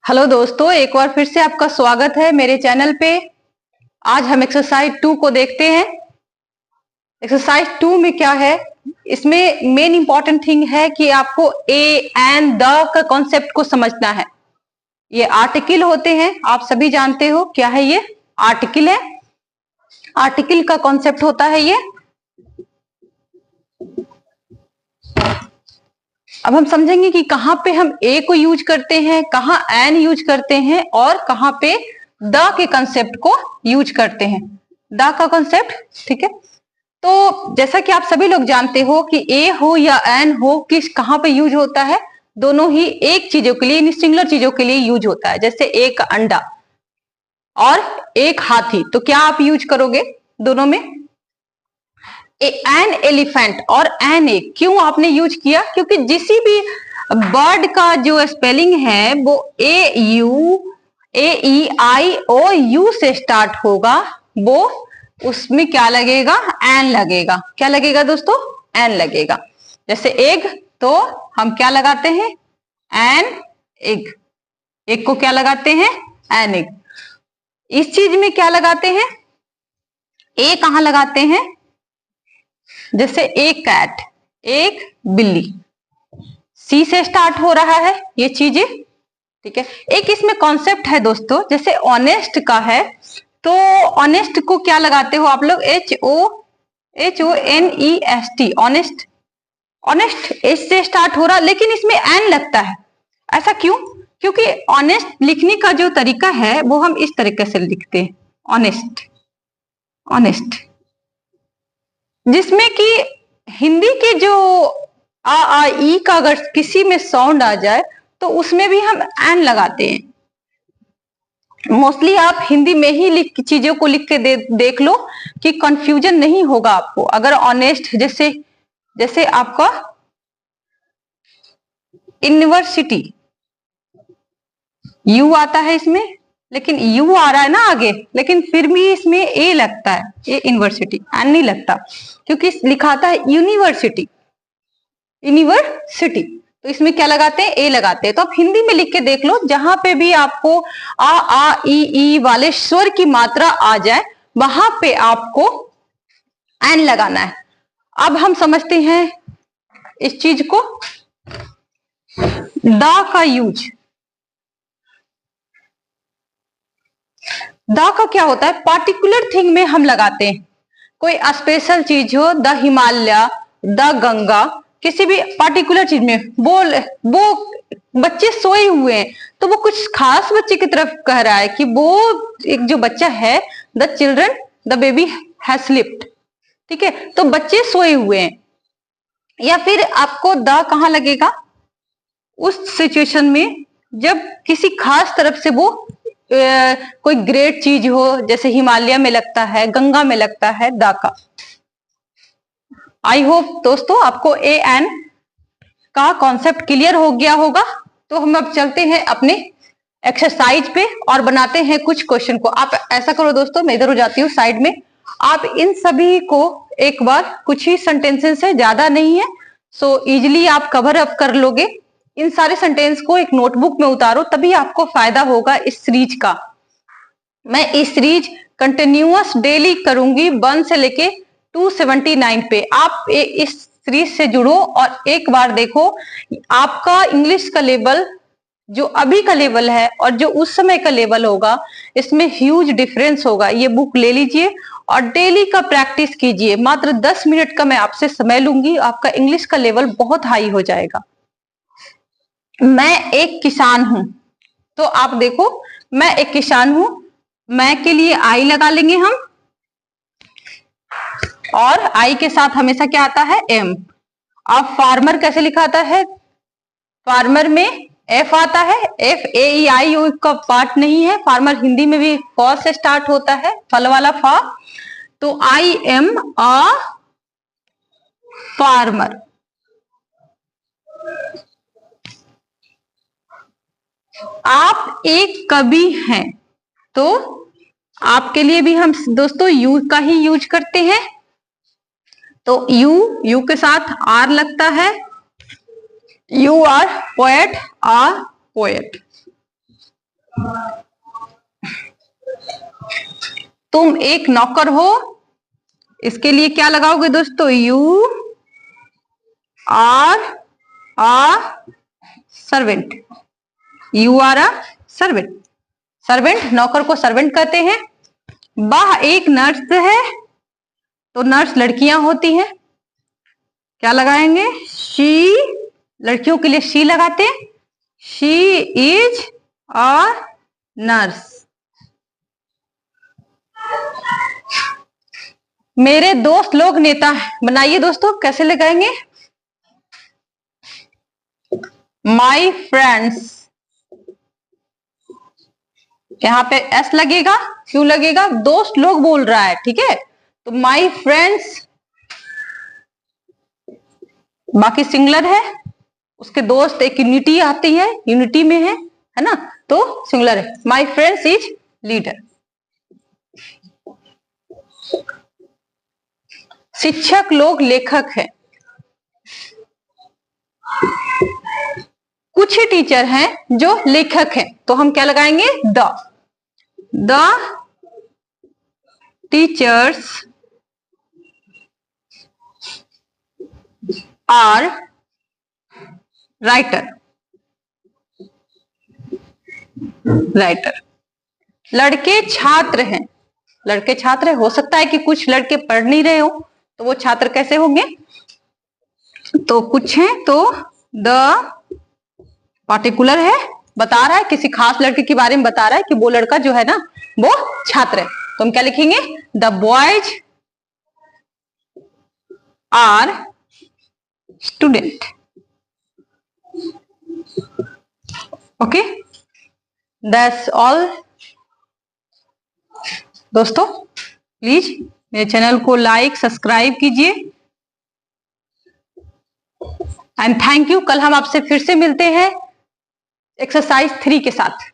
Hello दोस्तों, एक बार फिर से आपका स्वागत है मेरे चैनल पे। आज हम एक्सरसाइज 2 को देखते हैं। एक्सरसाइज 2 में क्या है, इसमें मेन इंपॉर्टेंट थिंग है कि आपको ए एंड द का कॉन्सेप्ट को समझना है। ये आर्टिकल होते हैं, आप सभी जानते हो क्या है, ये आर्टिकल है। आर्टिकल का कॉन्सेप्ट होता है ये। अब हम समझेंगे कि कहां पे हम ए को यूज करते हैं, कहां एन यूज करते हैं और कहां पे द के कंसेप्ट को यूज करते हैं। द का कंसेप्ट, ठीक है। तो जैसा कि आप सभी लोग जानते हो कि ए हो या एन हो, किस कहां पे यूज होता है, दोनों ही एक चीजों के लिए, सिंगुलर चीजों के लिए यूज होता है। जैसे एक अंडा और एक हाथी, तो क्या आप यूज करोगे दोनों में? एन एलिफेंट और एन ए क्यों आपने यूज किया? क्योंकि जिसी भी बर्ड का जो स्पेलिंग है वो AEIOU से स्टार्ट होगा, वो उसमें क्या लगेगा? एन लगेगा। क्या लगेगा दोस्तों? एन लगेगा। जैसे एग, तो हम क्या लगाते हैं? An egg. एग को क्या लगाते हैं? An egg. इस चीज में क्या लगाते हैं? ए कहां लगाते हैं? जैसे एक कैट, एक बिल्ली, सी से स्टार्ट हो रहा है ये चीजें, ठीक है। एक इसमें कॉन्सेप्ट है दोस्तों, जैसे ऑनेस्ट का है, तो ऑनेस्ट को क्या लगाते हो आप लोग? HONEST, honest. ऑनेस्ट एच से स्टार्ट हो रहा, लेकिन इसमें एन लगता है। ऐसा क्यों? क्योंकि ऑनेस्ट लिखने का जो तरीका है वो हम इस तरीके से लिखते हैं, ऑनेस्ट, ऑनेस्ट, जिसमें कि हिंदी के जो आ ई का अगर किसी में साउंड आ जाए तो उसमें भी हम एन लगाते हैं। मोस्टली आप हिंदी में ही चीजों को लिख के देख लो कि कंफ्यूजन नहीं होगा आपको। अगर ऑनेस्ट, जैसे आपका यूनिवर्सिटी, यू आता है इसमें, लेकिन यू आ रहा है ना आगे, लेकिन फिर भी इसमें ए लगता है, ये यूनिवर्सिटी, एन नहीं लगता, क्योंकि लिखाता है यूनिवर्सिटी, यूनिवर्सिटी। तो इसमें क्या लगाते हैं? ए लगाते हैं। तो आप हिंदी में लिख के देख लो, जहां पे भी आपको आ ई वाले स्वर की मात्रा आ जाए वहां पे आपको एन लगाना है। अब हम समझते हैं इस चीज को, द का यूज। द का क्या होता है? पार्टिकुलर थिंग में हम लगाते हैं। कोई स्पेशल चीज हो, द हिमालय, द गंगा, किसी भी पार्टिकुलर चीज में, वो बच्चे सोए हुए हैं तो वो कुछ खास बच्चे की तरफ कह रहा है कि वो एक जो बच्चा है, the children, the baby has slipped, ठीक है। तो बच्चे सोए हुए हैं। या फिर आपको द कहां लगेगा? उस सिचुएशन में जब किसी खास तरफ से वो कोई ग्रेट चीज हो, जैसे हिमालय में लगता है, गंगा में लगता है द का। आई होप दोस्तों आपको ए एन का कॉन्सेप्ट क्लियर हो गया होगा। तो हम अब चलते हैं अपने एक्सरसाइज पे और बनाते हैं कुछ क्वेश्चन को। आप ऐसा करो दोस्तों, मैं इधर हो जाती हूँ साइड में, आप इन सभी को एक बार, कुछ ही सेंटेंसेस है, ज्यादा नहीं है, सो इजिली आप कवर अप कर लोगे। इन सारे सेंटेंस को एक नोटबुक में उतारो, तभी आपको फायदा होगा इस सीरीज का। मैं इस सीरीज कंटिन्यूअस डेली करूंगी 1 से लेके 279 पे। आप इस सीरीज से जुड़ो और एक बार देखो आपका इंग्लिश का लेवल, जो अभी का लेवल है और जो उस समय का लेवल होगा, इसमें ह्यूज डिफरेंस होगा। ये बुक ले लीजिए और डेली का प्रैक्टिस कीजिए। मात्र 10 मिनट का मैं आपसे समय लूंगी, आपका इंग्लिश का लेवल बहुत हाई हो जाएगा। मैं एक किसान हूं, तो आप देखो, मैं एक किसान हूं, मैं के लिए आई लगा लेंगे हम, और आई के साथ हमेशा क्या आता है? एम। अब फार्मर कैसे लिखा आता है? फार्मर में एफ आता है, FAEIU का पार्ट नहीं है। फार्मर हिंदी में भी फ से स्टार्ट होता है, फल वाला फा। तो आई एम अ फार्मर। आप एक कवि हैं, तो आपके लिए भी हम दोस्तों यू का ही यूज करते हैं। तो यू के साथ आर लगता है, you are poet, a poet. तुम एक नौकर हो, इसके लिए क्या लगाओगे दोस्तों? You are a servant. You are a servant. Servant, नौकर को सर्वेंट कहते हैं। वह एक नर्स है, तो नर्स लड़कियां होती हैं, क्या लगाएंगे? शी, लड़कियों के लिए शी लगाते हैं। She is a nurse. मेरे दोस्त लोग नेता हैं, बनाइए दोस्तों, कैसे लगाएंगे? माई फ्रेंड्स, यहां पे एस लगेगा, क्यों लगेगा? दोस्त लोग बोल रहा है, ठीक है, तो माई फ्रेंड्स, बाकी सिंगुलर है, उसके दोस्त एक यूनिटी आती है, यूनिटी में है ना, तो सिंगुलर है। My friends is leader. शिक्षक लोग लेखक हैं। कुछ ही टीचर हैं जो लेखक हैं, तो हम क्या लगाएंगे? The teachers are writer. लड़के छात्र हैं। लड़के छात्र है, हो सकता है कि कुछ लड़के पढ़ नहीं रहे हो, तो वो छात्र कैसे होंगे? तो कुछ हैं, तो द पार्टिकुलर है, बता रहा है, किसी खास लड़के के बारे में बता रहा है कि वो लड़का जो है ना वो छात्र है, तो हम क्या लिखेंगे? The boys are student. Okay, that's all दोस्तों। प्लीज मेरे चैनल को लाइक सब्सक्राइब कीजिए एंड थैंक यू। कल हम आपसे फिर से मिलते हैं एक्सरसाइज 3 के साथ।